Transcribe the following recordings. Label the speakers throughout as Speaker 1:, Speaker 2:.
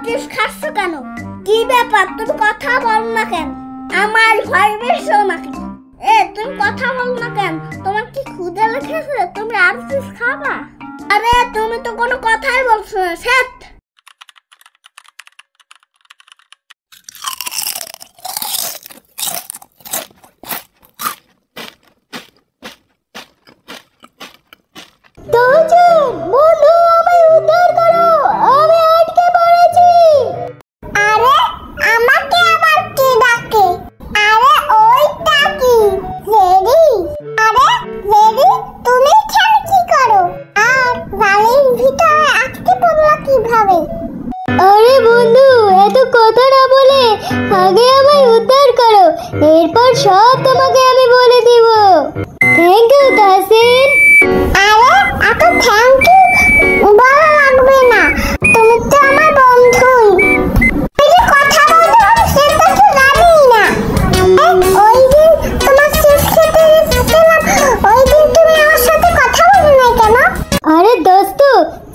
Speaker 1: Chips খাচ্ছ কেন? কি ব্যাপার, তুমি কথা বল না কেন? আমার ভয় পেয়েছো নাকি? তুমি কথা বল না কেন? তোমার কি ক্ষুধা লেগেছে? তুমি আর চিপস খাবা? আরে তুমি তো কোনো কথাই বলছো না। সেট বন্ধু, আমায় উদ্ধার করো, আমি আটকে পড়েছি। আরে আমাকে আবার কে ডাকে? আরে ওইটা কি জেরি? আরে জেরি, তুমি এখানে কি করো? আর বালির ভিতরে আটকে পড়লা কিভাবে? আরে বন্ধু, এত কথা না বলে আগে আমায় উদ্ধার করো, এরপর সব তোমাকে আমি বলে দিব। Thank you Tahsin. আরে এত থ্যাংক ইউ বলা লাগবে না, তুমি তো আমার বন্ধুই। এই যে কথা বলতে হবে সেটা তো জানি না। ওই দিন তোমার চিপস খেতে গেলাম, ওই দিন তুমি আমার সাথে কথা বলো না কেন? আরে দোস্ত,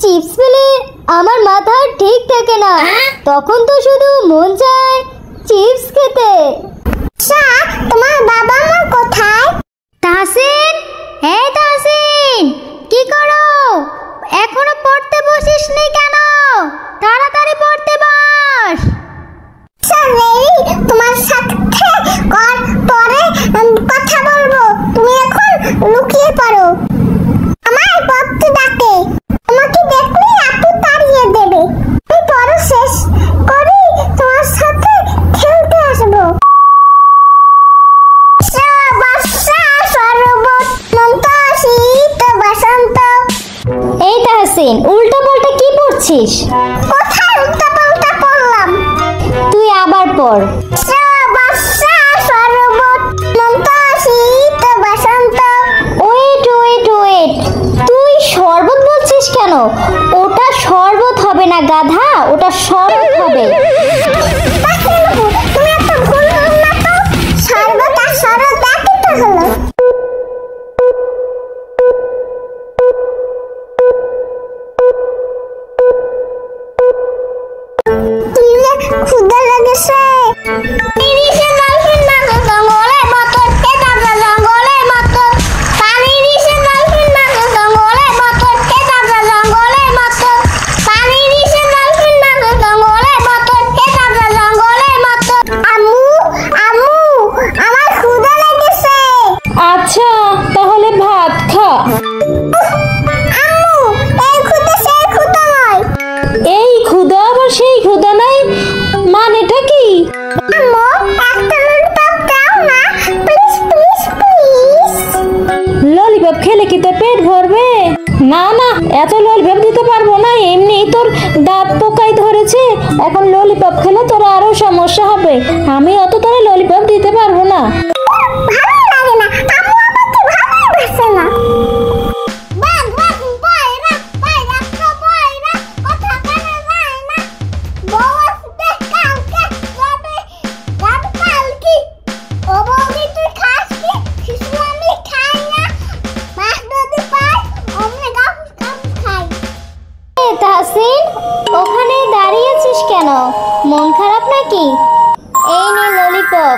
Speaker 1: চিপস পেলে আমার মাথা ঠিক থাকে না, তখন তো শুধু মন চায় চিপস খেতে। আচ্ছা, তোমার বাবা মা কোথায়? তাহসিন, তাহসিন, কি করো? এখনো পড়তে বসিসনি কেন? তাড়াতাড়ি পড়তে বস। তোমার সাথে পরে কথা বলবো, তুমি এখন লুকিয়ে পড়ো। আমার পড়তে ডাকে, তোমাকে দেখলে আপু তাড়িয়ে দেবে। আমি পড়া শেষ করি তোমার সাথে খেলতে আসবো। এই তাহসিন, উল্টো পাল্টা কি পড়ছিস? কোথায় উল্টো পাল্টা পড়লাম? তুই আবার পড়। তুই শরবত বলছিস কেন? ওটা শরবত হবে না গাধা, ওটা শরবত হবে। তুমি এত ভুল না তো, শরবত আর শরবত একই তো হলো। ক্ষুধা লেগেছে।
Speaker 2: আচ্ছা, তাহলে ভাত খা। এই ক্ষুধা আবার সেই ক্ষুধা নাই, মানেটা কি? ললিপপ খেলে কি তোর পেট ভরবে? না না, এত ললিপপ দিতে পারবো না, এমনি তোর দাঁত পোকায় ধরেছে, এখন ললিপপ খেলে তোর আরো সমস্যা হবে। আমি অত তোরে ললিপপ দিতে পারবো না।
Speaker 1: তাহসিন, ওখানে দাঁড়িয়েছিস কেন? মন খারাপ নাকি? এই নে ললিপপ।